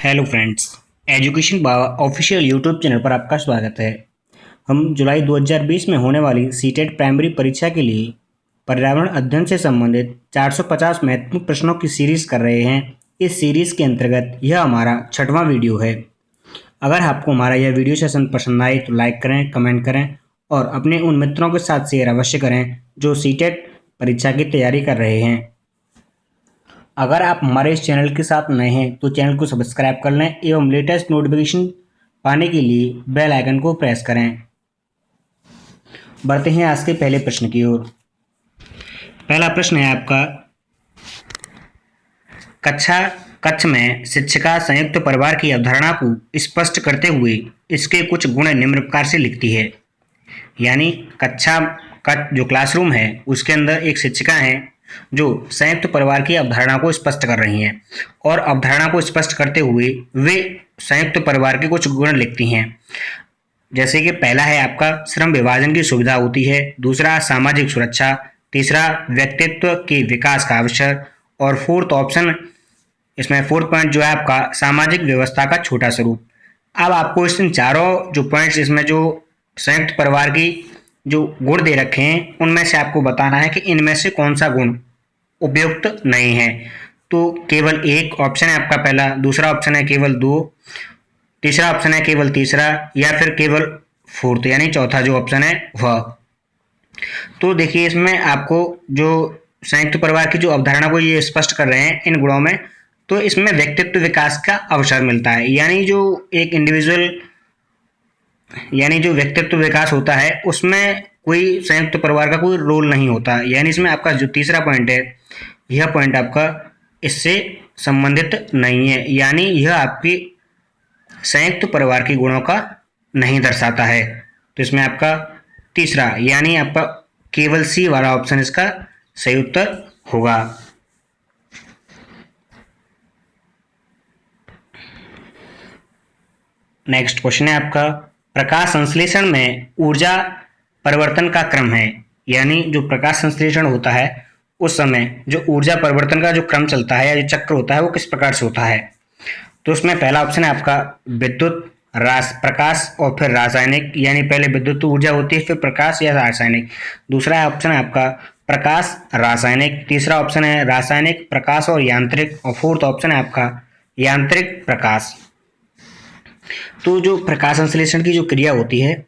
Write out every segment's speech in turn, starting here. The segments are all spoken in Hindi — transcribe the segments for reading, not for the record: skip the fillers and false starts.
हेलो फ्रेंड्स, एजुकेशन बाबा ऑफिशियल यूट्यूब चैनल पर आपका स्वागत है। हम जुलाई 2020 में होने वाली सीटेट प्राइमरी परीक्षा के लिए पर्यावरण अध्ययन से संबंधित 450 महत्वपूर्ण प्रश्नों की सीरीज कर रहे हैं। इस सीरीज के अंतर्गत यह हमारा 6वां वीडियो है। अगर आपको हमारा यह वीडियो सेशन पसंद आए तो लाइक करें, कमेंट करें और अपने उन मित्रों के साथ शेयर अवश्य करें जो सीटेट परीक्षा की तैयारी कर रहे हैं। अगर आप हमारे इस चैनल के साथ नए हैं तो चैनल को सब्सक्राइब कर लें एवं लेटेस्ट नोटिफिकेशन पाने के लिए बेल आइकन को प्रेस करें। बढ़ते हैं आज के पहले प्रश्न की ओर। पहला प्रश्न है आपका, कक्ष में शिक्षिका संयुक्त परिवार की अवधारणा को स्पष्ट करते हुए इसके कुछ गुण निम्न प्रकार से लिखती है। यानी कक्षा का जो क्लासरूम है उसके अंदर एक शिक्षिका है जो संयुक्त परिवार की अवधारणा को स्पष्ट कर रही हैं और अवधारणा को स्पष्ट करते हुए वे संयुक्त परिवार के कुछ गुण लिखती हैं। जैसे कि पहला है आपका श्रम विभाजन की सुविधा होती है, दूसरा सामाजिक सुरक्षा, तीसरा व्यक्तित्व के विकास का अवसर और फोर्थ पॉइंट जो है आपका सामाजिक व्यवस्था का छोटा स्वरूप। अब आपको इन चारों जो पॉइंट्स इसमें जो संयुक्त परिवार की जो गुण दे रखे हैं उनमें से आपको बताना है कि इनमें से कौन सा गुण उपयुक्त नहीं है। तो केवल एक ऑप्शन है आपका पहला, दूसरा ऑप्शन है केवल दो, तीसरा ऑप्शन है केवल तीसरा या फिर केवल फोर्थ यानी चौथा जो ऑप्शन है वह। तो देखिए इसमें आपको जो संयुक्त परिवार की जो अवधारणा को ये स्पष्ट कर रहे हैं इन गुणों में, तो इसमें व्यक्तित्व विकास का अवसर मिलता है। यानी जो एक इंडिविजुअल यानी जो व्यक्तित्व विकास होता है उसमें कोई संयुक्त परिवार का कोई रोल नहीं होता। यानी इसमें आपका जो तीसरा पॉइंट है यह पॉइंट आपका इससे संबंधित नहीं है, यानी यह आपकी संयुक्त परिवार के गुणों का नहीं दर्शाता है। तो इसमें आपका तीसरा यानी आपका केवल सी वाला ऑप्शन इसका सही उत्तर होगा। नेक्स्ट क्वेश्चन है आपका, प्रकाश संश्लेषण में ऊर्जा परिवर्तन का क्रम है। यानी जो प्रकाश संश्लेषण होता है उस समय जो ऊर्जा परिवर्तन का जो क्रम चलता है या जो चक्र होता है वो किस प्रकार से होता है। तो उसमें पहला ऑप्शन है आपका विद्युत, प्रकाश और फिर रासायनिक, यानी पहले विद्युत ऊर्जा होती है फिर प्रकाश या रासायनिक। दूसरा ऑप्शन है आपका प्रकाश रासायनिक, तीसरा ऑप्शन है रासायनिक प्रकाश और यांत्रिक, और फोर्थ ऑप्शन है आपका यांत्रिक प्रकाश। तो जो प्रकाश संश्लेषण की जो क्रिया होती है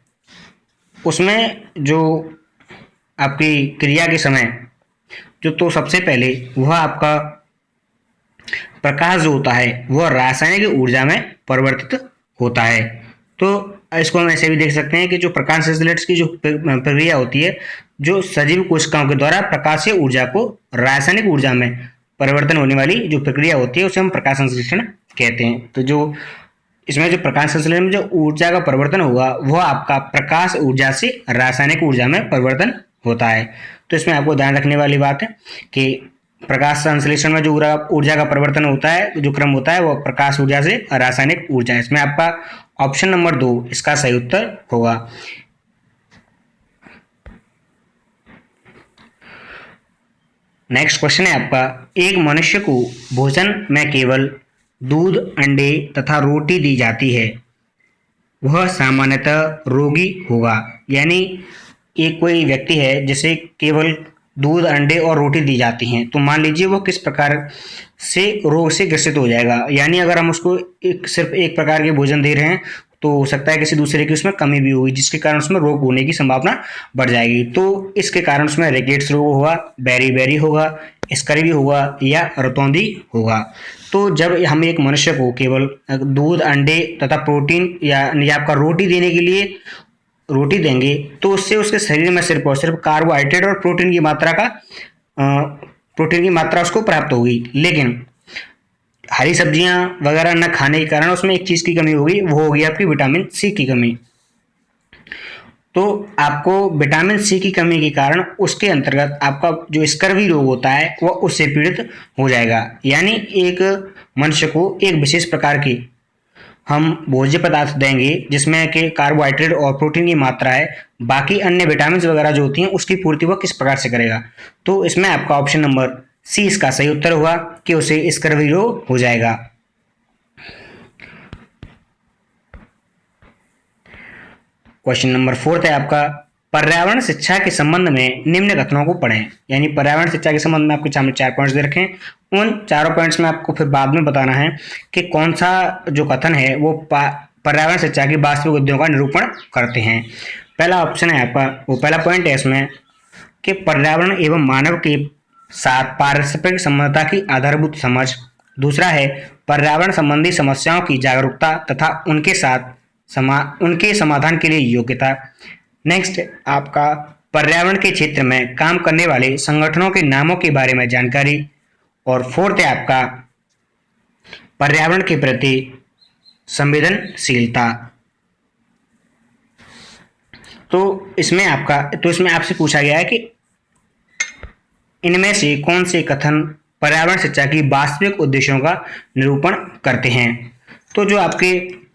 उसमें जो आपकी क्रिया के समय जो तो सबसे पहले वह आपका प्रकाश जो होता है वह रासायनिक ऊर्जा में परिवर्तित होता है। तो इसको हम ऐसे भी देख सकते हैं कि जो प्रकाश संश्लेषण की जो प्रक्रिया होती है, जो सजीव कोशिकाओं के द्वारा प्रकाशीय ऊर्जा को रासायनिक ऊर्जा में परिवर्तन होने वाली जो प्रक्रिया होती है उसे हम प्रकाश संश्लेषण कहते हैं। तो जो इसमें जो प्रकाश संश्लेषण में जो ऊर्जा का परिवर्तन होगा वह आपका प्रकाश ऊर्जा से रासायनिक ऊर्जा में परिवर्तन होता है। तो इसमें आपको ध्यान रखने वाली बात है कि प्रकाश संश्लेषण में जो ऊर्जा का परिवर्तन होता है जो क्रम होता है वो प्रकाश ऊर्जा से रासायनिक ऊर्जा। इसमें आपका ऑप्शन नंबर 2 इसका सही उत्तर होगा। नेक्स्ट क्वेश्चन है आपका, एक मनुष्य को भोजन में केवल दूध, अंडे तथा रोटी दी जाती है, वह सामान्यतः रोगी होगा। यानी एक कोई व्यक्ति है जिसे केवल दूध, अंडे और रोटी दी जाती हैं, तो मान लीजिए वो किस प्रकार से रोग से ग्रसित हो जाएगा। यानी अगर हम उसको सिर्फ एक प्रकार के भोजन दे रहे हैं तो हो सकता है किसी दूसरे की उसमें कमी भी होगी जिसके कारण उसमें रोग होने की संभावना बढ़ जाएगी। तो इसके कारण उसमें रिकेट्स रोग होगा, बेरी होगा, स्कर्वी होगा या रतौंधी होगा। तो जब हम एक मनुष्य को केवल दूध, अंडे तथा प्रोटीन या आपका रोटी देने के लिए रोटी देंगे तो उससे उसके शरीर में सिर्फ और सिर्फ कार्बोहाइड्रेट और प्रोटीन की मात्रा उसको प्राप्त होगी। लेकिन हरी सब्जियां वगैरह न खाने के कारण उसमें एक चीज की कमी होगी, वो होगी आपकी विटामिन सी की कमी। तो आपको विटामिन सी की कमी के कारण उसके अंतर्गत आपका जो स्कर्वी रोग होता है वह उससे पीड़ित हो जाएगा। यानी एक मनुष्य को एक विशेष प्रकार की हम भोज्य पदार्थ देंगे जिसमें कि कार्बोहाइड्रेट और प्रोटीन की मात्रा है, बाकी अन्य विटामिन वगैरह जो होती हैं उसकी पूर्ति वह किस प्रकार से करेगा। तो इसमें आपका ऑप्शन नंबर सी इसका सही उत्तर होगा कि उसे स्कर्वी रोग हो जाएगा। क्वेश्चन नंबर 4 है आपका, पर्यावरण शिक्षा के संबंध में निम्न कथनों को पढ़ें। यानी पर्यावरण शिक्षा के संबंध में आपके सामने 4 पॉइंट्स दे रखे हैं। उन चारों पॉइंट्स में आपको फिर बाद में बताना है कि कौन सा जो कथन है वो पर्यावरण शिक्षा की वास्तविक उद्देश्यों का निरूपण करते हैं। पहला ऑप्शन है आपका, वो पहला पॉइंट है इसमें कि पर्यावरण एवं मानव के साथ पारस्परिक संबंधता की आधारभूत समझ। दूसरा है पर्यावरण संबंधी समस्याओं की जागरूकता तथा उनके समाधान के लिए योग्यता। नेक्स्ट आपका, पर्यावरण के क्षेत्र में काम करने वाले संगठनों के नामों के बारे में जानकारी। और फोर्थ है आपका, पर्यावरण के प्रति संवेदनशीलता। तो इसमें आपसे पूछा गया है कि इनमें से कौन से कथन पर्यावरण शिक्षा की वास्तविक उद्देश्यों का निरूपण करते हैं। तो जो आपके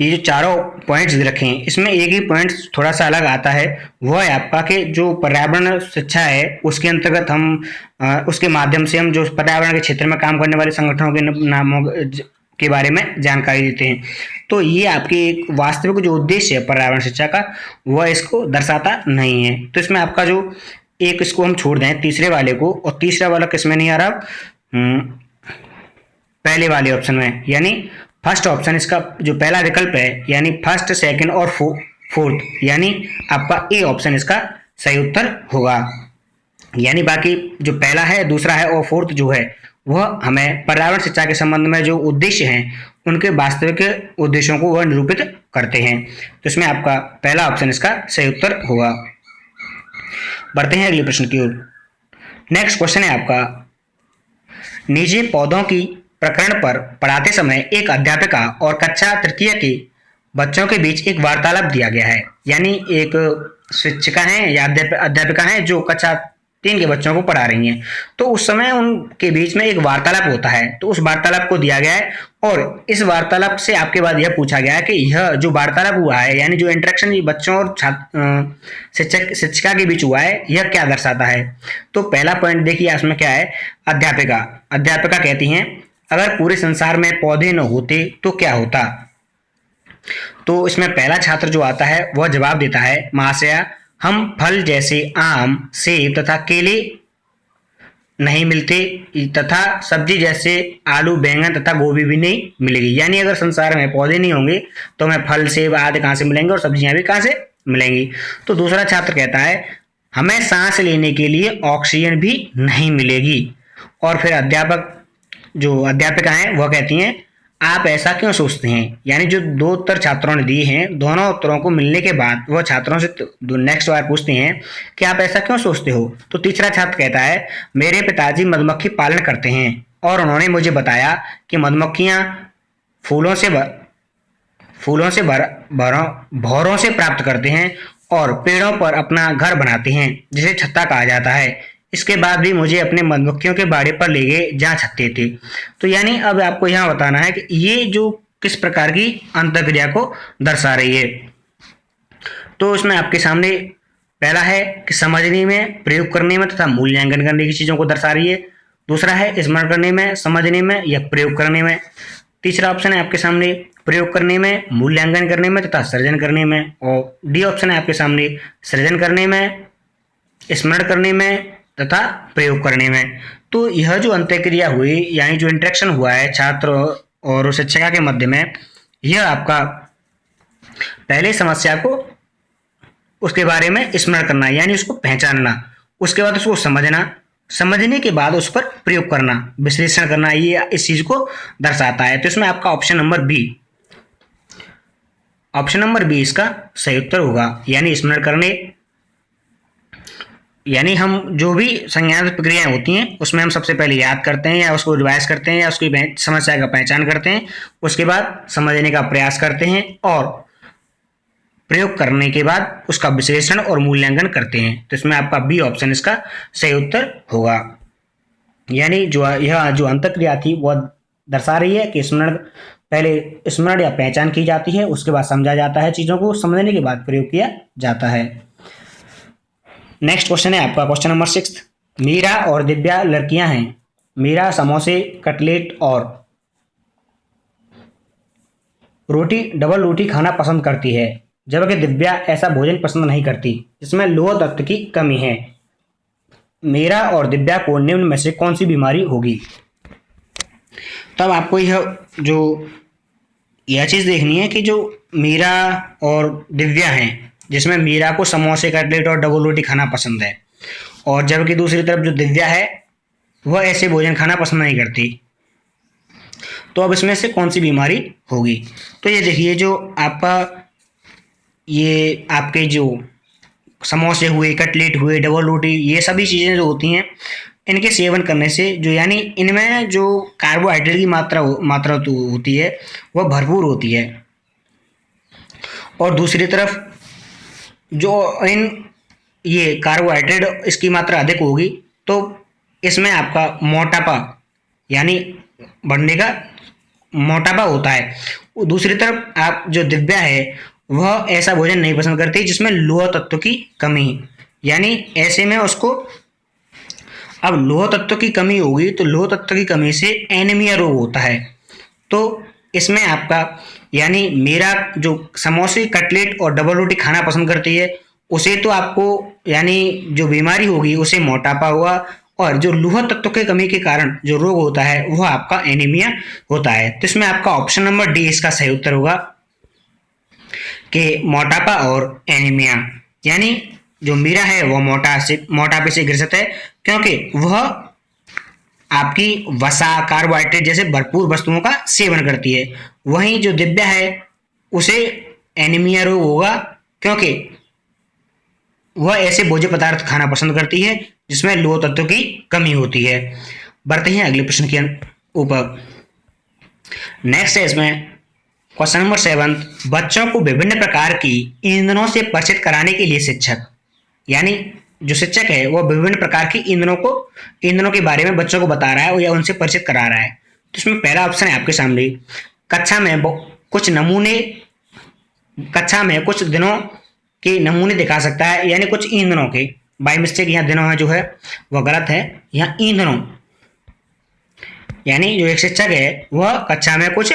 ये जो चारों पॉइंट्स रखे हैं, इसमें एक ही पॉइंट थोड़ा सा अलग आता है, वह है आपका कि जो पर्यावरण शिक्षा है उसके अंतर्गत हम उसके माध्यम से हम जो पर्यावरण के क्षेत्र में काम करने वाले संगठनों के नामों के बारे में जानकारी देते हैं। तो ये आपकी एक वास्तविक जो उद्देश्य है पर्यावरण शिक्षा का, वह इसको दर्शाता नहीं है। तो इसमें आपका जो एक, इसको हम छोड़ दें तीसरे वाले को, और तीसरा वाला किसमें नहीं आ रहा, पहले वाले ऑप्शन में, यानी फर्स्ट ऑप्शन इसका जो पहला विकल्प है, यानी फर्स्ट, सेकंड और फोर्थ, यानी आपका ए ऑप्शन इसका सही उत्तर होगा। यानी बाकी जो पहला है, दूसरा है और फोर्थ जो है वह हमें पर्यावरण शिक्षा के संबंध में जो उद्देश्य हैं उनके वास्तविक उद्देश्यों को वह निरूपित करते हैं। तो इसमें आपका पहला ऑप्शन इसका सही उत्तर होगा। बढ़ते हैं अगले प्रश्न की ओर। नेक्स्ट क्वेश्चन है आपका, निजी पौधों की प्रकरण पर पढ़ाते समय एक अध्यापिका और कक्षा तृतीय के बच्चों के बीच एक वार्तालाप दिया गया है। यानी एक शिक्षिका हैं या अध्यापिका हैं जो कक्षा 3 के बच्चों को पढ़ा रही हैं, तो उस समय उनके बीच में एक वार्तालाप होता है। तो उस वार्तालाप को दिया गया है और इस वार्तालाप से आपके बाद यह पूछा गया है कि यह जो वार्तालाप हुआ है, यानी जो इंटरेक्शन बच्चों और शिक्षिका के बीच हुआ है, यह क्या दर्शाता है। तो पहला पॉइंट देखिए इसमें क्या है, अध्यापिका कहती हैं, अगर पूरे संसार में पौधे न होते तो क्या होता। तो इसमें पहला छात्र जो आता है वह जवाब देता है, महाशया हम फल जैसे आम, सेब तथा केले नहीं मिलते तथा सब्जी जैसे आलू, बैंगन तथा गोभी भी नहीं मिलेगी। यानी अगर संसार में पौधे नहीं होंगे तो हमें फल, सेब आदि कहाँ से मिलेंगे और सब्जियां भी कहाँ से मिलेंगी। तो दूसरा छात्र कहता है, हमें सांस लेने के लिए ऑक्सीजन भी नहीं मिलेगी। और फिर अध्यापिका हैं वह कहती हैं, आप ऐसा क्यों सोचते हैं। यानी जो 2 उत्तर छात्रों ने दिए हैं, दोनों उत्तरों को मिलने के बाद वह छात्रों से नेक्स्ट बार पूछते हैं कि आप ऐसा क्यों सोचते हो। तो तीसरा छात्र कहता है, मेरे पिताजी मधुमक्खी पालन करते हैं और उन्होंने मुझे बताया कि मधुमक्खियां फूलों से भौरों से प्राप्त करते हैं और पेड़ों पर अपना घर बनाते हैं जिसे छत्ता कहा जाता है। इसके बाद भी मुझे अपने मधुमक्खियों के बाड़े पर ले गए जहाँ छत्ते थे। तो यानी अब आपको यहाँ बताना है कि ये जो किस प्रकार की अंतःक्रिया को दर्शा रही है। तो इसमें आपके सामने पहला है कि समझने में, प्रयोग करने में तथा मूल्यांकन करने की चीजों को दर्शा रही है। दूसरा है स्मरण करने में, समझने में या प्रयोग करने में। तीसरा ऑप्शन है आपके सामने प्रयोग करने में, मूल्यांकन करने में तथा सृजन करने में। और डी ऑप्शन है आपके सामने सृजन करने में, स्मरण करने में तथा प्रयोग करने में। तो यह जो अंतःक्रिया हुई, यानी जो इंटरेक्शन हुआ है छात्र और शिक्षिका के मध्य में, यह आपका पहले समस्या को उसके बारे में स्मरण करना, यानी उसको पहचानना, उसके बाद उसको समझने के बाद उस पर प्रयोग करना, विश्लेषण करना, ये इस चीज को दर्शाता है। तो इसमें आपका ऑप्शन नंबर बी इसका सही उत्तर होगा। यानी स्मरण करने, यानी हम जो भी संज्ञानात्मक प्रक्रियाएं होती हैं उसमें हम सबसे पहले याद करते हैं या उसको रिवाइज करते हैं या उसकी समस्या का पहचान करते हैं, उसके बाद समझने का प्रयास करते हैं और प्रयोग करने के बाद उसका विश्लेषण और मूल्यांकन करते हैं। तो इसमें आपका बी ऑप्शन इसका सही उत्तर होगा। यानी यह जो अंतःक्रिया थी वह दर्शा रही है कि पहले स्मरण या पहचान की जाती है, उसके बाद समझा जाता है, चीजों को समझने के बाद प्रयोग किया जाता है। नेक्स्ट क्वेश्चन है आपका क्वेश्चन नंबर 6। मीरा और दिव्या लड़कियां हैं। मीरा समोसे, कटलेट और डबल रोटी खाना पसंद करती है। जबकि दिव्या ऐसा भोजन पसंद नहीं करती जिसमें लोह तत्व की कमी है। मीरा और दिव्या को निम्न में से कौन सी बीमारी होगी? तब आपको यह चीज़ देखनी है कि जो मीरा और दिव्या हैं, जिसमें मीरा को समोसे, कटलेट और डबल रोटी खाना पसंद है, और जबकि दूसरी तरफ जो दिव्या है वह ऐसे भोजन खाना पसंद नहीं करती, तो अब इसमें से कौन सी बीमारी होगी? तो ये देखिए, जो आपके जो समोसे हुए, कटलेट हुए, डबल रोटी, ये सभी चीज़ें जो होती हैं, इनके सेवन करने से जो यानी इनमें जो कार्बोहाइड्रेट की मात्रा तो होती है वह भरपूर होती है, और दूसरी तरफ जो ये कार्बोहाइड्रेट इसकी मात्रा अधिक होगी तो इसमें आपका मोटापा यानी बढ़ने का मोटापा होता है। दूसरी तरफ आप जो दिव्या है वह ऐसा भोजन नहीं पसंद करती जिसमें लोह तत्व की कमी, यानी ऐसे में उसको, अब लोह तत्व की कमी होगी तो लोह तत्व की कमी से एनीमिया रोग होता है। तो इसमें आपका यानी मेरा जो समोसे, कटलेट और डबल रोटी खाना पसंद करती है उसे तो आपको यानी जो बीमारी होगी उसे मोटापा हुआ, और जो लोह तत्व की कमी के कारण जो रोग होता है वह आपका एनीमिया होता है। तो इसमें आपका ऑप्शन नंबर डी इसका सही उत्तर होगा कि मोटापा और एनीमिया, यानी जो मीरा है वह मोटापे से ग्रसित है क्योंकि वह आपकी वसा, कार्बोहाइड्रेट जैसे भरपूर वस्तुओं का सेवन करती है। वहीं जो दिव्या है उसे एनीमिया रोग होगा क्योंकि वह ऐसे भोज्य पदार्थ खाना पसंद करती है जिसमें लोह तत्व की कमी होती है। बढ़ते हैं अगले प्रश्न के ऊपर। नेक्स्ट है इसमें क्वेश्चन नंबर 7, बच्चों को विभिन्न प्रकार की ईंधनों से परिचित कराने के लिए शिक्षक, यानी जो शिक्षक है वह विभिन्न प्रकार की ईंधनों के बारे में बच्चों को बता रहा है या उनसे परिचित करा रहा है। तो इसमें पहला ऑप्शन है आपके सामने, कक्षा में कुछ दिनों के नमूने दिखा सकता है, यानी कुछ ईंधनों के, बाई मिस्टेक यहाँ दिनों है जो है वह गलत है, यहाँ ईंधनों, यानी जो एक शिक्षक है वह कक्षा में कुछ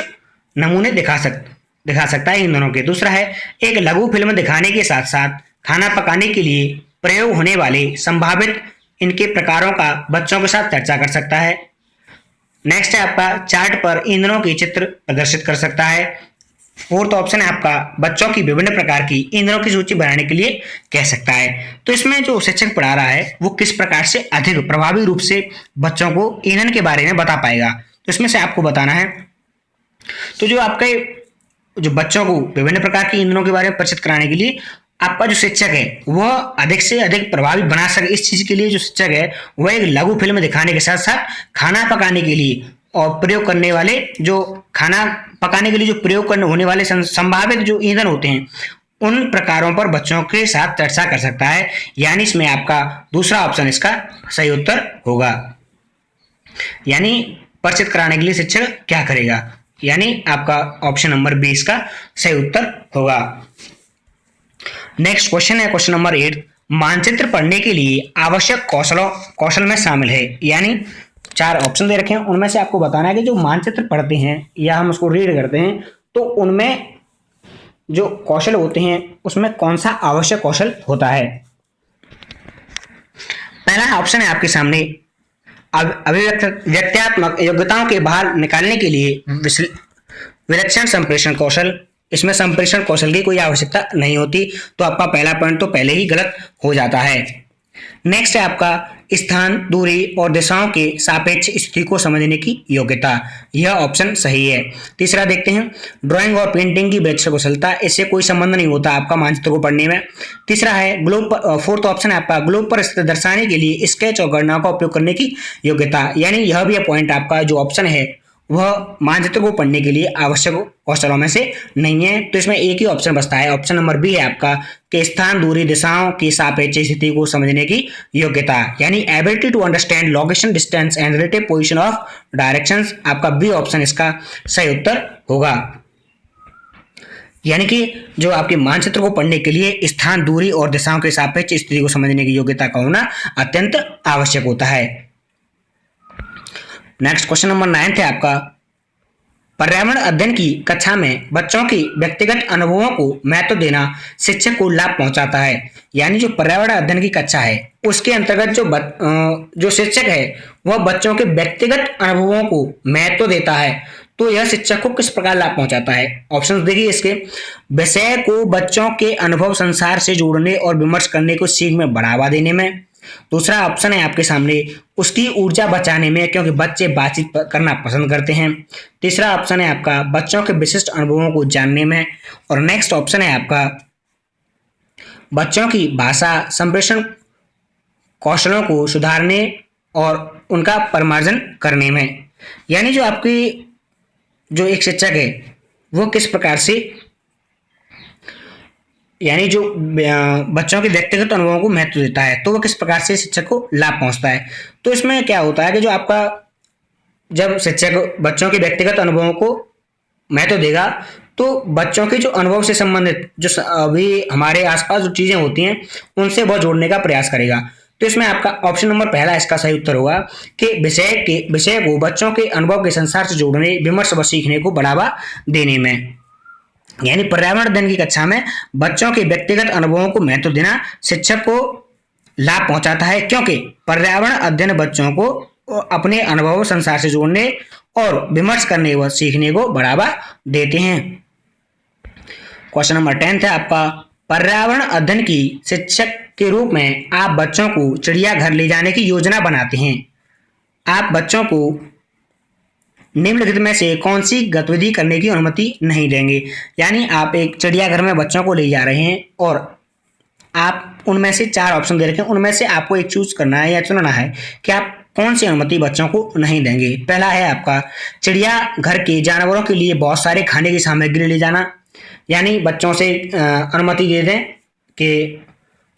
नमूने दिखा सकता है ईंधनों के। दूसरा है, एक लघु फिल्म दिखाने के साथ साथ खाना पकाने के लिए प्रयोग होने वाले संभावित इनके प्रकारों का बच्चों के साथ चर्चा कर सकता है। नेक्स्ट है आपका, चार्ट पर ईंधनों के चित्र प्रदर्शित कर सकता है। फोर्थ ऑप्शन है आपका, बच्चों की विभिन्न प्रकार की ईंधनों की सूची बनाने के लिए कह सकता है। तो इसमें जो शिक्षक पढ़ा रहा है वो किस प्रकार से अधिक प्रभावी रूप से बच्चों को ईंधन के बारे में बता पाएगा, तो इसमें से आपको बताना है। तो जो बच्चों को विभिन्न प्रकार की ईंधनों के बारे में परिचित कराने के लिए आपका जो शिक्षक है वह अधिक से अधिक प्रभावी बना सके, इस चीज के लिए जो शिक्षक है वह एक लघु फिल्म दिखाने के साथ साथ खाना पकाने के लिए और प्रयोग करने वाले होने वाले संभावित जो ईंधन होते हैं उन प्रकारों पर बच्चों के साथ चर्चा कर सकता है, यानी इसमें आपका दूसरा ऑप्शन इसका सही उत्तर होगा। यानी परिचित कराने के लिए शिक्षक क्या करेगा, यानी आपका ऑप्शन नंबर बी इसका सही उत्तर होगा। नेक्स्ट क्वेश्चन है क्वेश्चन नंबर 8, मानचित्र पढ़ने के लिए आवश्यक कौशल में शामिल है, यानी 4 ऑप्शन दे रखे हैं, उनमें से आपको बताना है कि जो मानचित्र पढ़ते हैं या हम उसको रीड करते हैं तो उनमें जो कौशल होते हैं उसमें कौन सा आवश्यक कौशल होता है। पहला ऑप्शन है आपके सामने, अभिव्यक्त्यात्मक योग्यताओं के बाहर निकालने के लिए विलक्षण संप्रेषण कौशल। इसमें संप्रेषण कौशल की कोई आवश्यकता नहीं होती, तो आपका पहला पॉइंट तो पहले ही गलत हो जाता है। नेक्स्ट है आपका, स्थान, दूरी और दिशाओं के सापेक्ष स्थिति को समझने की योग्यता, यह ऑप्शन सही है। तीसरा देखते हैं, ड्राइंग और पेंटिंग की विलक्षण कुशलता, इससे कोई संबंध नहीं होता आपका मानचित्र को पढ़ने में। तीसरा है फोर्थ ऑप्शन है आपका, ग्लोब पर स्थिति दर्शाने के लिए स्केच और गणनाओं का उपयोग करने की योग्यता, यानी यह भी पॉइंट आपका जो ऑप्शन है वह मानचित्र को पढ़ने के लिए आवश्यक कौशलों में से नहीं है। तो इसमें एक ही ऑप्शन बचता है, ऑप्शन नंबर बी है आपका, कि स्थान, दूरी, दिशाओं की सापेक्ष स्थिति को समझने की योग्यता, यानी ability to understand location, distance and relative position of directions, आपका बी ऑप्शन इसका सही उत्तर होगा। यानी कि जो आपके मानचित्र को पढ़ने के लिए स्थान, दूरी और दिशाओं के सापेक्ष स्थिति को समझने की योग्यता का होना अत्यंत आवश्यक होता है। नेक्स्ट क्वेश्चन नंबर 9 है आपका, पर्यावरण अध्ययन की कक्षा में बच्चों के व्यक्तिगत अनुभवों को महत्व देना शिक्षक को लाभ पहुंचाता है। यानी जो पर्यावरण अध्ययन की कक्षा है उसके अंतर्गत जो शिक्षक है वह बच्चों के व्यक्तिगत अनुभवों को महत्व देता है, तो यह शिक्षक को किस प्रकार लाभ पहुंचाता है। ऑप्शन देखिए इसके, विषय को बच्चों के अनुभव संसार से जोड़ने और विमर्श करने को सीख में बढ़ावा देने में। दूसरा ऑप्शन है आपके सामने, उसकी ऊर्जा बचाने में, क्योंकि बच्चे बातचीत करना पसंद करते हैं। तीसरा ऑप्शन है आपका बच्चों के विशिष्ट अनुभवों को जानने में। और नेक्स्ट ऑप्शन है आपका बच्चों की भाषा संप्रेषण कौशलों को सुधारने और उनका परिमार्जन करने में। यानी जो आपकी जो एक शिक्षक है वो किस प्रकार से, यानी जो बच्चों के व्यक्तिगत अनुभवों को महत्व देता है, तो वो किस प्रकार से शिक्षक को लाभ पहुंचता है। तो इसमें क्या होता है कि जो आपका जब शिक्षक बच्चों के व्यक्तिगत अनुभवों को महत्व देगा तो बच्चों के जो अनुभव से संबंधित जो अभी हमारे आसपास जो चीजें होती हैं उनसे वह जोड़ने का प्रयास करेगा। तो इसमें आपका ऑप्शन नंबर पहला इसका सही उत्तर होगा कि विषय को बच्चों के अनुभव के संसार से जोड़ने, विमर्श व सीखने को बढ़ावा देने में। यानी पर्यावरण अध्ययन की कक्षा में बच्चों के व्यक्तिगत अनुभवों को महत्व देना शिक्षक को लाभ पहुंचाता है, क्योंकि पर्यावरण अध्ययन बच्चों को अपने अनुभवों संसार से जोड़ने और विमर्श करने व सीखने को बढ़ावा देते हैं। क्वेश्चन नंबर 10 है आपका, पर्यावरण अध्ययन की शिक्षक के रूप में आप बच्चों को चिड़ियाघर ले जाने की योजना बनाते हैं। आप बच्चों को निम्नलिखित में से कौन सी गतिविधि करने की अनुमति नहीं देंगे। यानी आप एक चिड़ियाघर में बच्चों को ले जा रहे हैं और आप उनमें से 4 ऑप्शन दे रखे हैं, उनमें से आपको एक चूज करना है या चुनना है कि आप कौन सी अनुमति बच्चों को नहीं देंगे। पहला है आपका चिड़ियाघर के जानवरों के लिए बहुत सारे खाने की सामग्री ले जाना, यानी बच्चों से अनुमति दे दें कि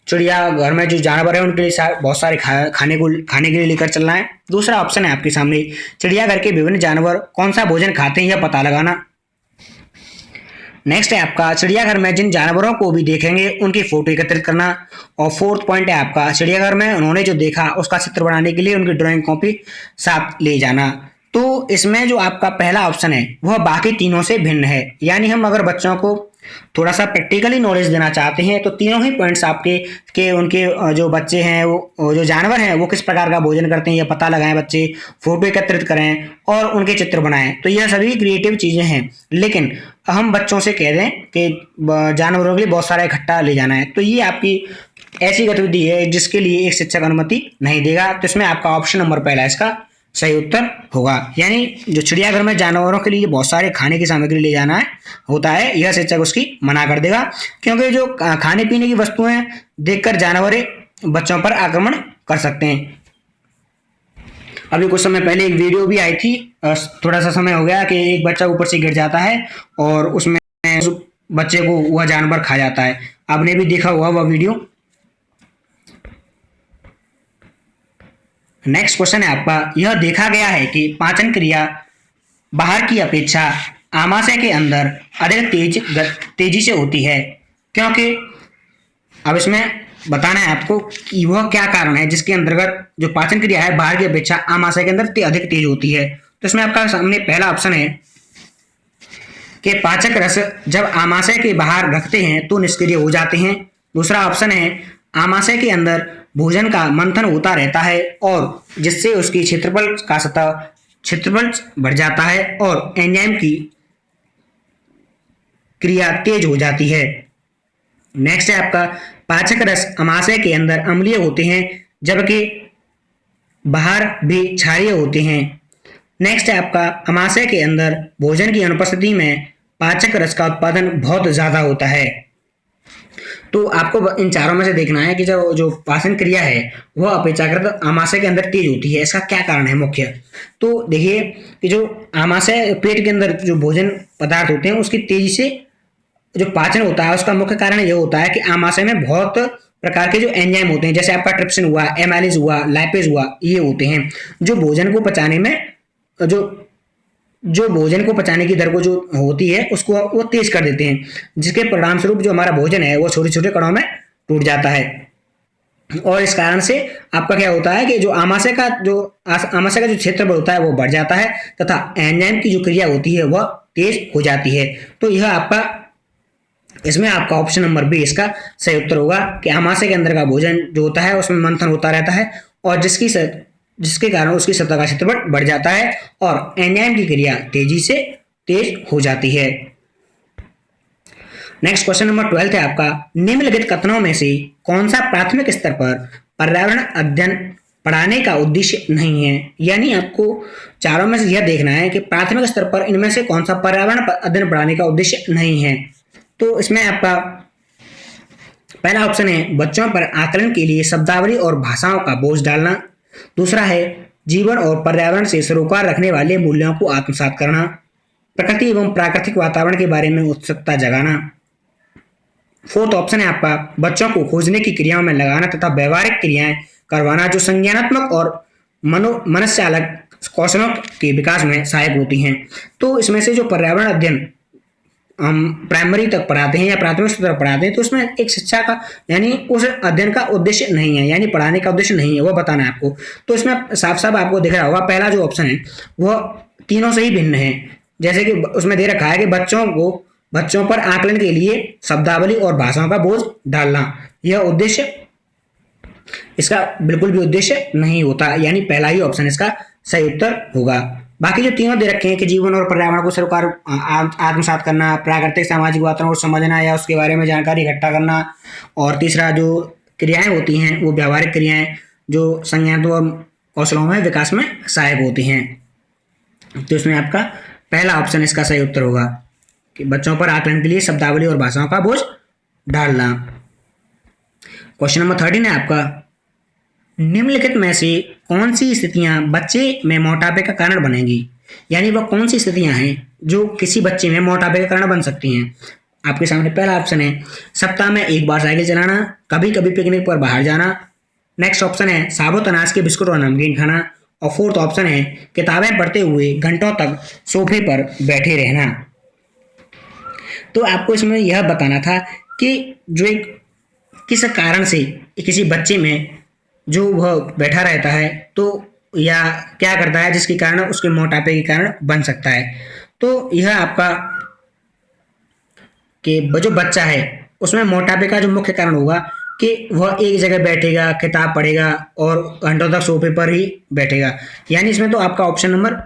चिड़ियाघर में जो जानवर है उनके लिए बहुत सारे खाने के लिए लेकर चलना है। दूसरा ऑप्शन है आपके सामने, चिड़ियाघर के विभिन्न जानवर कौन सा भोजन खाते हैं यह पता लगाना। नेक्स्ट है आपका चिड़ियाघर में जिन जानवरों को भी देखेंगे उनकी फोटो एकत्रित करना। और फोर्थ पॉइंट है आपका चिड़ियाघर में उन्होंने जो देखा उसका चित्र बनाने के लिए उनकी ड्राइंग कॉपी साथ ले जाना। तो इसमें जो आपका पहला ऑप्शन है वह बाकी तीनों से भिन्न है। यानी हम अगर बच्चों को थोड़ा सा प्रैक्टिकली नॉलेज देना चाहते हैं तो तीनों ही पॉइंट्स आपके के उनके जो बच्चे हैं वो जो जानवर हैं वो किस प्रकार का भोजन करते हैं यह पता लगाएं, बच्चे फोटो एकत्रित करें और उनके चित्र बनाएं। तो यह सभी क्रिएटिव चीजें हैं, लेकिन हम बच्चों से कह दें कि जानवरों के लिए बहुत सारा इकट्ठा ले जाना है, तो ये आपकी ऐसी गतिविधि है जिसके लिए एक शिक्षक अनुमति नहीं देगा। तो इसमें आपका ऑप्शन नंबर पहला इसका सही उत्तर होगा। यानी जो चिड़ियाघर में जानवरों के लिए बहुत सारे खाने की सामग्री ले जाना है होता है, यह शिक्षक उसकी मना कर देगा, क्योंकि जो खाने पीने की वस्तुएं देखकर जानवर बच्चों पर आक्रमण कर सकते हैं। अभी कुछ समय पहले एक वीडियो भी आई थी, थोड़ा सा समय हो गया, कि एक बच्चा ऊपर से गिर जाता है और उसमें बच्चे को वह जानवर खा जाता है। आपने भी देखा हुआ वह वीडियो। नेक्स्ट क्वेश्चन है आपका, यह देखा गया है कि पाचन क्रिया बाहर की अपेक्षा आमाशय के अंदर अधिक तेजी से होती है, क्योंकि अब इसमें बताना है आपको कि वह क्या कारण है जिसके अंतर्गत जो पाचन क्रिया है बाहर की अपेक्षा आमाशय के अंदर अधिक तेज होती है। तो इसमें आपका सामने पहला ऑप्शन है कि पाचक रस जब आमाशय के बाहर रखते हैं तो निष्क्रिय हो जाते हैं। दूसरा ऑप्शन है आमाशय के अंदर भोजन का मंथन होता रहता है और जिससे उसकी क्षेत्रफल बढ़ जाता है और एंजाइम की क्रिया तेज हो जाती है। नेक्स्ट है आपका पाचक रस आमाशय के अंदर अम्लीय होते हैं जबकि बाहर भी क्षारीय होते हैं। नेक्स्ट है आपका आमाशय के अंदर भोजन की अनुपस्थिति में पाचक रस का उत्पादन बहुत ज्यादा होता है। तो आपको इन चारों में से देखना है कि जो पाचन क्रिया है वह अपेक्षाकृत आमाशय के अंदर तेज होती है, इसका क्या कारण है मुख्य। तो देखिए कि जो आमाशय पेट के अंदर जो भोजन पदार्थ होते हैं उसकी तेजी से जो पाचन होता है उसका मुख्य कारण यह होता है कि आमाशय में बहुत प्रकार के जो एंजाइम होते हैं, जैसे आपका ट्रिप्सिन हुआ, एमाइलेज हुआ, लाइपेज हुआ, ये होते हैं जो भोजन को पचाने में जो भोजन को पचाने की दर को जो होती है उसको वो तेज कर देते हैं, जिसके परिणाम स्वरूप जो हमारा भोजन है वो छोटे छोटे कणों में टूट जाता है। और इस कारण से आपका क्या होता है कि जो आमाशय का जो क्षेत्रफल होता है वो बढ़ जाता है तथा एंजाइम की जो क्रिया होती है वह तेज हो जाती है। तो यह आपका इसमें आपका ऑप्शन नंबर बी इसका सही उत्तर होगा कि आमाशय के अंदर का भोजन जो होता है उसमें मंथन होता रहता है और जिसके कारण उसकी सतह का क्षेत्रफल बढ़ जाता है और एंजाइम की क्रिया तेज हो जाती है। नेक्स्ट क्वेश्चन नंबर 12 है आपका, निम्नलिखित कथनों में से कौन सा प्राथमिक स्तर पर पर्यावरण अध्ययन पढ़ाने का उद्देश्य नहीं है। यानी आपको चारों में से यह देखना है कि प्राथमिक स्तर पर इनमें से कौन सा पर्यावरण अध्ययन पढ़ाने का उद्देश्य नहीं है। तो इसमें आपका पहला ऑप्शन है बच्चों पर आकलन के लिए शब्दावली और भाषाओं का बोझ डालना। दूसरा है जीवन और पर्यावरण से सरोकार रखने वाले मूल्यों को आत्मसात करना। प्रकृति एवं प्राकृतिक वातावरण के बारे में उत्सुकता जगाना। फोर्थ ऑप्शन है आपका बच्चों को खोजने की क्रियाओं में लगाना तथा व्यवहारिक क्रियाएं करवाना जो संज्ञानात्मक और मनस्चालक कौशलों के विकास में सहायक होती हैं। तो इसमें से जो पर्यावरण अध्ययन हम प्राइमरी तक पढ़ाते हैं या प्राथमिक स्तर तक पढ़ाते हैं तो उसमें एक शिक्षा का यानी उस अध्ययन का उद्देश्य नहीं है, यानी पढ़ाने का उद्देश्य नहीं है, वह बताना है आपको। तो इसमें साफ साफ आपको दिख रहा होगा पहला जो ऑप्शन है वह तीनों से ही भिन्न है। जैसे कि उसमें दे रखा है कि बच्चों पर आकलन के लिए शब्दावली और भाषाओं का बोझ डालना, यह उद्देश्य इसका बिल्कुल भी उद्देश्य नहीं होता, यानी पहला ही ऑप्शन इसका सही उत्तर होगा। बाकी जो तीनों दे रखे हैं कि जीवन और पर्यावरण को सरोकार आत्मसात करना, प्राकृतिक सामाजिक वातावरण को समझना या उसके बारे में जानकारी इकट्ठा करना, और तीसरा जो क्रियाएं होती हैं वो व्यावहारिक क्रियाएं जो संज्ञानात्मक कौशलों में विकास में सहायक होती हैं। तो इसमें आपका पहला ऑप्शन इसका सही उत्तर होगा कि बच्चों पर आकलन के लिए शब्दावली और भाषाओं का बोझ डालना। क्वेश्चन नंबर 13 है आपका, निम्नलिखित में से कौन सी स्थितियां बच्चे में मोटापे का कारण बनेंगी। यानी वह कौन सी स्थितियां हैं जो किसी बच्चे में मोटापे का कारण बन सकती हैं। आपके सामने पहला ऑप्शन है सप्ताह में एक बार साइकिल चलाना, कभी कभी पिकनिक पर बाहर जाना। नेक्स्ट ऑप्शन है साबुत अनाज के बिस्कुट और नमकीन खाना। और फोर्थ ऑप्शन है किताबें पढ़ते हुए घंटों तक सोफे पर बैठे रहना। तो आपको इसमें यह बताना था कि जो एक किस कारण से किसी बच्चे में जो वह बैठा रहता है तो या क्या करता है जिसके कारण उसके मोटापे के कारण बन सकता है। तो यह आपका कि जो बच्चा है उसमें मोटापे का जो मुख्य कारण होगा कि वह एक जगह बैठेगा, किताब पढ़ेगा और घंटों तक सोफे पर ही बैठेगा। यानी इसमें तो आपका ऑप्शन नंबर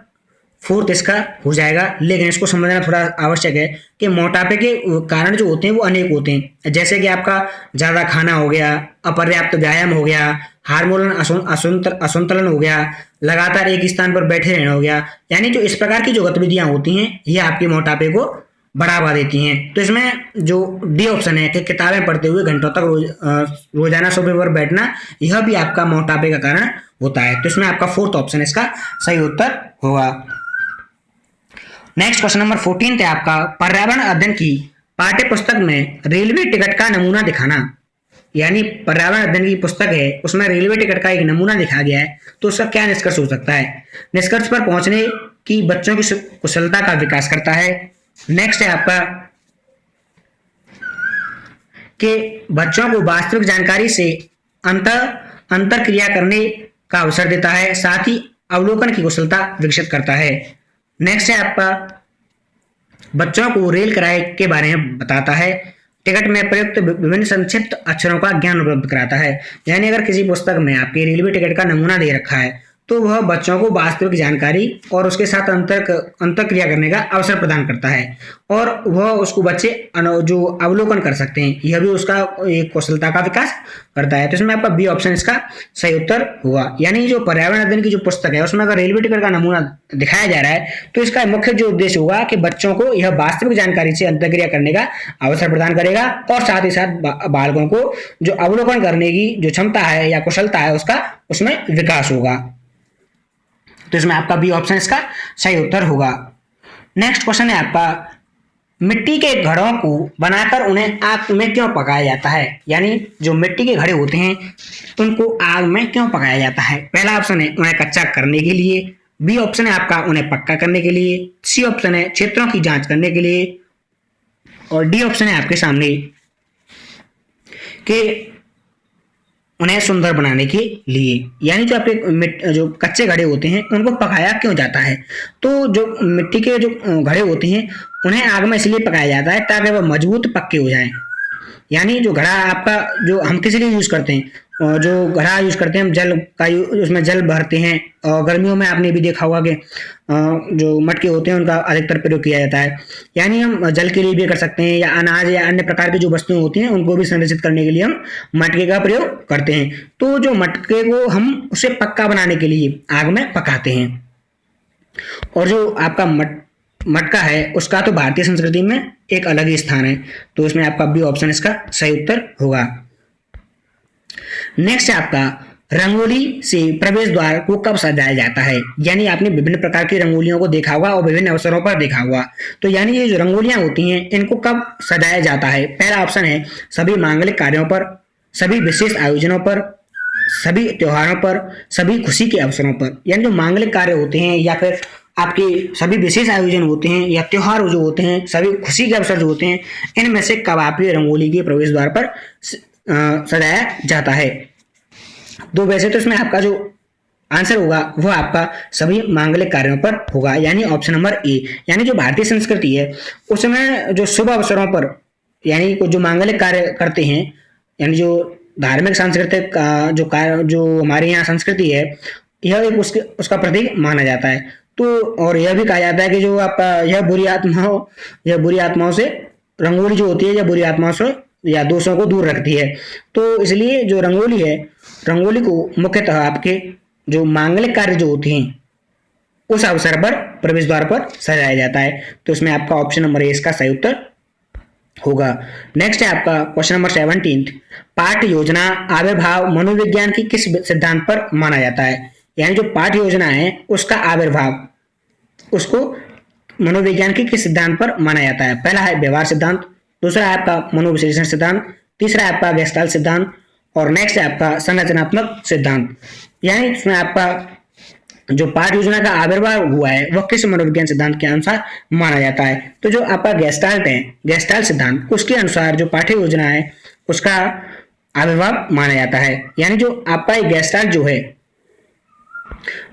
फोर्थ इसका हो जाएगा। लेकिन इसको समझना थोड़ा आवश्यक है कि मोटापे के कारण जो होते हैं वो अनेक होते हैं। जैसे कि आपका ज़्यादा खाना हो गया, अपर्याप्त व्यायाम हो गया, हार्मोनल असंतुलन हो गया, लगातार एक स्थान पर बैठे रहना हो गया। यानी जो इस प्रकार की जो गतिविधियां होती हैं ये आपके मोटापे को बढ़ावा देती हैं। तो इसमें जो डी ऑप्शन है कि किताबें पढ़ते हुए घंटों तक रोजाना सोफे पर बैठना, यह भी आपका मोटापे का कारण होता है। तो इसमें आपका फोर्थ ऑप्शन इसका सही उत्तर होगा। नेक्स्ट क्वेश्चन नंबर 14 है आपका, पर्यावरण अध्ययन की पाठ्य पुस्तक में रेलवे टिकट का नमूना दिखाना। यानी पर्यावरण अध्ययन की पुस्तक है उसमें रेलवे टिकट का एक नमूना दिखाया गया है तो उसका क्या निष्कर्ष हो सकता है। निष्कर्ष पर पहुंचने की बच्चों की कुशलता का विकास करता है। नेक्स्ट है आपका कि बच्चों को वास्तविक जानकारी से अंतर क्रिया करने का अवसर देता है, साथ ही अवलोकन की कुशलता विकसित करता है। नेक्स्ट है आपका बच्चों को रेल किराए के बारे में बताता है, टिकट में प्रयुक्त विभिन्न संक्षिप्त अक्षरों का ज्ञान उपलब्ध कराता है। यानी अगर किसी पुस्तक में आपके रेलवे टिकट का नमूना दे रखा है तो वह बच्चों को वास्तविक जानकारी और उसके साथ अंतर क्रिया करने का अवसर प्रदान करता है और वह उसको बच्चे जो अवलोकन कर सकते हैं, यह भी उसका एक कौशलता का विकास करता है। तो इसमें आपका बी ऑप्शन इसका सही उत्तर हुआ। यानी जो पर्यावरण अध्ययन की जो पुस्तक है उसमें अगर रेलवे टिकट का नमूना दिखाया जा रहा है तो इसका मुख्य जो उद्देश्य होगा कि बच्चों को यह वास्तविक जानकारी से अंतर क्रिया करने का अवसर प्रदान करेगा और साथ ही साथ बालकों को जो अवलोकन करने की जो क्षमता है या कुशलता है उसका उसमें विकास होगा। तो इसमें आपका बी ऑप्शन इसका सही उत्तर होगा। नेक्स्ट क्वेश्चन है आपका, मिट्टी के घड़ों को बनाकर उन्हें आग में क्यों पकाया जाता है। यानी जो मिट्टी के घड़े होते हैं उनको आग में क्यों पकाया जाता है। पहला ऑप्शन है उन्हें कच्चा करने के लिए, बी ऑप्शन है आपका उन्हें पक्का करने के लिए, सी ऑप्शन है क्षेत्रों की जांच करने के लिए, और डी ऑप्शन है आपके सामने कि उन्हें सुंदर बनाने के लिए। यानी जो आपके जो कच्चे घड़े होते हैं उनको पकाया क्यों जाता है? तो जो मिट्टी के जो घड़े होते हैं उन्हें आग में इसलिए पकाया जाता है ताकि वह मजबूत पक्के हो जाएं। यानी जो घड़ा आपका जो हम किस लिए यूज करते हैं, और जो घड़ा यूज करते हैं हम जल का उसमें जल भरते हैं। और गर्मियों में आपने भी देखा होगा कि जो मटके होते हैं उनका अधिकतर प्रयोग किया जाता है। यानी हम जल के लिए भी कर सकते हैं, या अनाज या अन्य प्रकार की जो वस्तुएं होती हैं उनको भी संरक्षित करने के लिए हम मटके का प्रयोग करते हैं। तो जो मटके को हम उसे पक्का बनाने के लिए आग में पकाते हैं। और जो आपका मटका है उसका तो भारतीय संस्कृति में एक अलग ही स्थान है। तो इसमें आपका बी ऑप्शन इसका सही उत्तर होगा। नेक्स्ट है आपका रंगोली से प्रवेश द्वार को कब सजाया जाता है? यानी आपने विभिन्न प्रकार की रंगोलियों को देखा होगा और विभिन्न अवसरों पर देखा होगा। तो यानी ये जो रंगोलियां होती हैं इनको कब सजाया जाता है? पहला ऑप्शन है सभी मांगलिक कार्यों पर, सभी विशेष आयोजनों पर, सभी त्योहारों पर, सभी खुशी के अवसरों पर। यानी जो मांगलिक कार्य होते हैं या फिर आपके सभी विशेष आयोजन होते हैं या त्योहार जो होते हैं, सभी खुशी के अवसर जो होते हैं, इनमें से कब आपके रंगोली के प्रवेश द्वार पर सजाया जाता है? तो वैसे तो इसमें आपका जो आंसर होगा वह आपका सभी मांगलिक कार्यों पर होगा, यानी ऑप्शन नंबर ए। यानी जो भारतीय संस्कृति है उसमें जो शुभ अवसरों पर यानी जो मांगलिक कार्य करते हैं, यानी जो धार्मिक सांस्कृतिक जो कार्य जो हमारे यहाँ संस्कृति है यह एक उसका प्रतीक माना जाता है। तो और यह भी कहा जाता है कि जो आपका यह बुरी आत्माओं से रंगोली जो होती है या बुरी आत्माओं से या दोषों को दूर रखती है। तो इसलिए जो रंगोली है, रंगोली को मुख्यतः आपके जो मांगलिक कार्य जो होते हैं उस अवसर पर प्रवेश द्वार पर सजाया जाता है। तो इसमें आपका ऑप्शन नंबर ए इसका सही उत्तर होगा। नेक्स्ट है आपका क्वेश्चन नंबर 17, पाठ योजना आविर्भाव मनोविज्ञान की किस सिद्धांत पर माना जाता है? यानी जो पाठ योजना है उसका आविर्भाव उसको मनोविज्ञान के किस सिद्धांत पर माना जाता है? पहला है व्यवहार सिद्धांत, दूसरा है आपका मनोविश्लेषण सिद्धांत, तीसरा है आपका गेस्टाल्ट सिद्धांत और नेक्स्ट है आपका संरचनात्मक सिद्धांत। यानी इसमें आपका जो पाठ योजना का आविर्भाव हुआ है वह किस मनोविज्ञान सिद्धांत के अनुसार माना जाता है? तो जो आपका गेस्टाल्ट है, गेस्टाल्ट सिद्धांत, उसके अनुसार जो पाठ्य योजना है उसका आविर्भाव माना जाता है। यानी जो आपका एक गेस्टाल्ट जो है,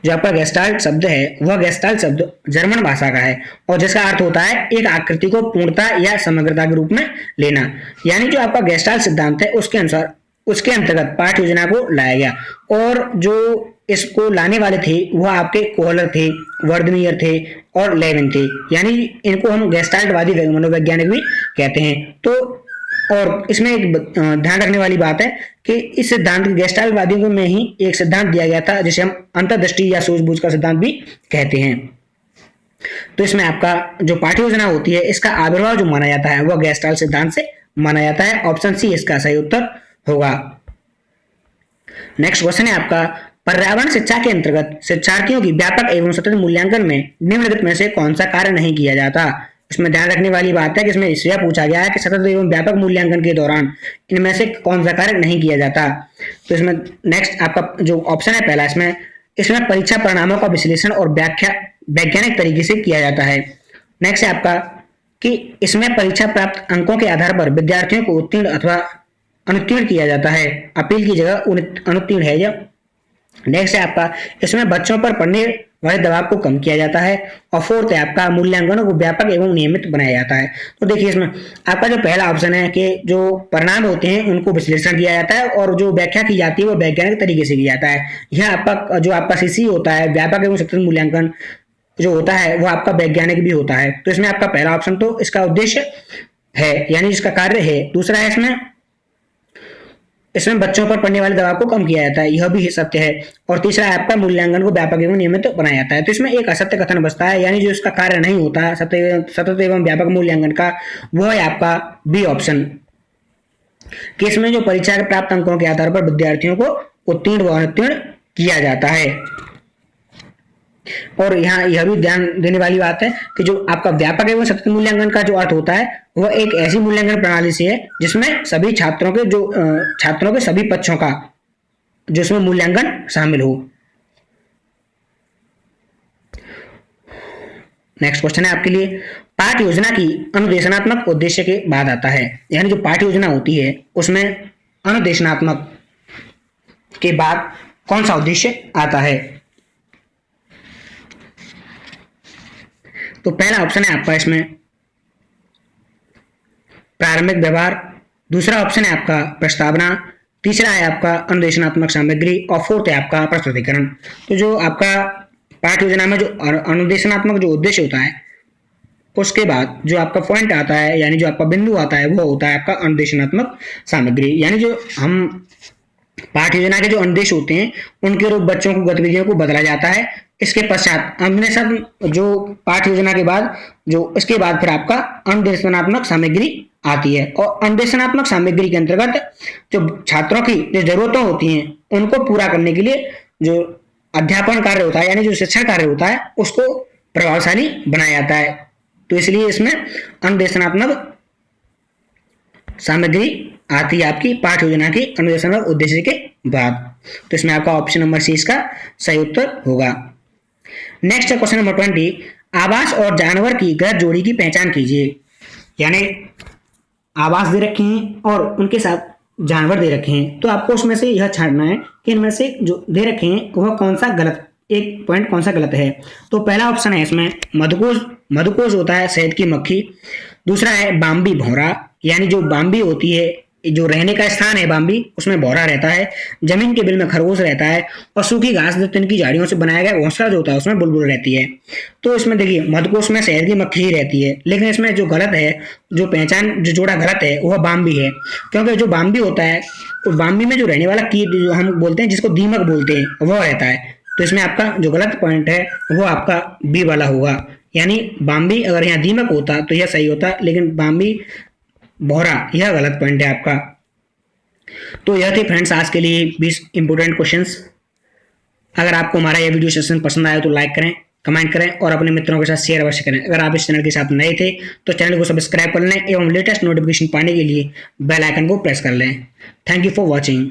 जो आपका गेस्टाल्ट शब्द है वह गेस्टाल्ट शब्द जर्मन भाषा का है और जिसका अर्थ होता है एक आकृति को पूर्णता या समग्रता के रूप में लेना। यानी जो आपका गेस्टाल्ट सिद्धांत है उसके अनुसार उसके अंतर्गत पाठ योजना को लाया गया और जो इसको लाने वाले थे वह आपके कोहलर थे, वर्डमीयर थे और लेविन थे। यानी इनको हम गेस्टाल्टवादी मनोवैज्ञानिक भी कहते हैं। तो और इसमें एक ध्यान रखने वाली बात है कि इस सिद्धांत गेस्टाल्टवादियों में ही एक सिद्धांत दिया गया था जिसे हम अंतर्दृष्टि या सूझबूझ का सिद्धांत भी कहते हैं। तो इसमें आपका जो पाठ्य योजना होती है इसका आविर्भाव जो माना जाता है वह गेस्टाल्ट सिद्धांत से माना जाता है। ऑप्शन सी इसका सही उत्तर होगा। नेक्स्ट क्वेश्चन है आपका पर्यावरण शिक्षा के अंतर्गत शिक्षार्थियों की व्यापक एवं सतत मूल्यांकन में निम्नलिखित में से कौन सा कार्य नहीं किया जाता? इसमें ध्यान रखने वाली बात है कि इसमें इसलिए पूछा गया है कि सतत एवं व्यापक मूल्यांकन के दौरान इनमें से कौन सा कार्य नहीं किया जाता। तो इसमें नेक्स्ट आपका जो ऑप्शन है पहला, इसमें परीक्षा परिणामों का विश्लेषण और व्याख्या वैज्ञानिक तरीके से किया जाता है। नेक्स्ट है आपका कि इसमें परीक्षा प्राप्त अंकों के आधार पर विद्यार्थियों को उत्तीर्ण अथवा अनुत्तीर्ण किया जाता है, अपील की जगह अनुत्तीर्ण है या। नेक्स्ट है आपका इसमें बच्चों पर पढ़ने वाले दबाव को कम किया जाता है और फोर्थ है आपका मूल्यांकनों को व्यापक एवं नियमित बनाया जाता है। तो देखिए इसमें आपका जो पहला ऑप्शन है कि जो परिणाम होते हैं उनको विश्लेषण किया जाता है और जो व्याख्या की जाती है वो वैज्ञानिक तरीके से किया जाता है। यह आपका जो आपका सीसी होता है व्यापक एवं सतत मूल्यांकन जो होता है वो आपका वैज्ञानिक भी होता है। तो इसमें आपका पहला ऑप्शन तो इसका उद्देश्य है यानी इसका कार्य है। दूसरा है इसमें बच्चों पर पड़ने वाले दबाव को कम किया जाता है, यह भी सत्य है। और तीसरा है आपका मूल्यांकन को व्यापक एवं नियमित बनाया जाता है। तो इसमें एक असत्य कथन बचता है यानी जो इसका कार्य नहीं होता सतत एवं व्यापक मूल्यांकन का, वह है आपका बी ऑप्शन कि इसमें जो परीक्षा के प्राप्त अंकों के आधार पर विद्यार्थियों को उत्तीर्ण व अनुत्तीर्ण किया जाता है। और यहाँ यह भी ध्यान देने वाली बात है कि जो आपका व्यापक एवं सतत मूल्यांकन का जो अर्थ होता है वह एक ऐसी मूल्यांकन प्रणाली से है जिसमें सभी छात्रों के सभी पक्षों का जिसमें मूल्यांकन शामिल हो। नेक्स्ट क्वेश्चन है आपके लिए पाठ योजना की अनुदेशनात्मक उद्देश्य के बाद आता है। यानी जो पाठ योजना होती है उसमें अनुदेशनात्मक के बाद कौन सा उद्देश्य आता है? तो पहला ऑप्शन है आपका इसमें प्रारंभिक व्यवहार, दूसरा ऑप्शन है आपका प्रस्तावना, तीसरा है आपका अनुदेशनात्मक सामग्री और फोर्थ है आपका प्रस्तुतिकरण। तो जो आपका पाठ्य योजना में जो अनुदेशनात्मक जो उद्देश्य होता है उसके बाद जो आपका पॉइंट आता है यानी जो आपका बिंदु आता है वो होता है आपका अनुदेशनात्मक सामग्री। यानी जो हम पाठ्य योजना के जो अनुदेश होते हैं उनके रूप बच्चों को गतिविधियों को बदला जाता है। इसके पश्चात हमने सब जो पाठ्य योजना के बाद जो इसके बाद फिर आपका अनुदेशनात्मक सामग्री आती है और अनुदेशनात्मक सामग्री के अंतर्गत जो छात्रों की जो जरूरतें होती हैं उनको पूरा करने के लिए जो अध्यापन कार्य होता है यानी जो शिक्षण कार्य होता है उसको प्रभावशाली बनाया जाता है। तो इसलिए इसमें अनुदेशनात्मक सामग्री आती है आपकी पाठ्य योजना के अनुदेशनात्मक उद्देश्य के बाद। तो इसमें आपका ऑप्शन नंबर सी इसका सही उत्तर होगा। नेक्स्ट है क्वेश्चन नंबर 20, आवास और जानवर की गलत जोड़ी की पहचान कीजिए। यानी आवास दे रखे हैं और उनके साथ जानवर दे रखे हैं तो आपको उसमें से यह छांटना है कि इनमें से जो दे रखे हैं वह कौन सा गलत, एक पॉइंट कौन सा गलत है। तो पहला ऑप्शन है इसमें मधुकोश, मधुकोश होता है शहद की मक्खी। दूसरा है बाम्बी भौरा, यानी जो बाम्बी होती है जो रहने का स्थान है बाम्बी उसमें भौरा रहता है। जमीन के बिल में खरगोश रहता है और सूखी घास जो तिनकी झाड़ियों से बनाया गया घोंसला जो होता है उसमें बुलबुल रहती है। तो इसमें देखिए मधुकोश में शहद की मक्खी ही रहती है, लेकिन इसमें जो गलत है, जो पहचान जो जोड़ा गलत है वह बाम्बी है, क्योंकि जो बाम्बी होता है उस बाम्बी में जो रहने वाला कीट जो हम बोलते हैं जिसको दीमक बोलते हैं वह रहता है। तो इसमें आपका जो गलत पॉइंट है वो आपका बी वाला होगा। यानी बाम्बी अगर यहाँ दीमक होता तो यह सही होता, लेकिन बाम्बी भौरा यह गलत पॉइंट है आपका। तो यह थे फ्रेंड्स आज के लिए 20 इंपोर्टेंट क्वेश्चंस। अगर आपको हमारा यह वीडियो सेशन पसंद आया तो लाइक करें, कमेंट करें और अपने मित्रों के साथ शेयर अवश्य करें। अगर आप इस चैनल के साथ नए थे तो चैनल को सब्सक्राइब कर लें एवं लेटेस्ट नोटिफिकेशन पाने के लिए बेल आइकन को प्रेस कर लें। Thank you for watching.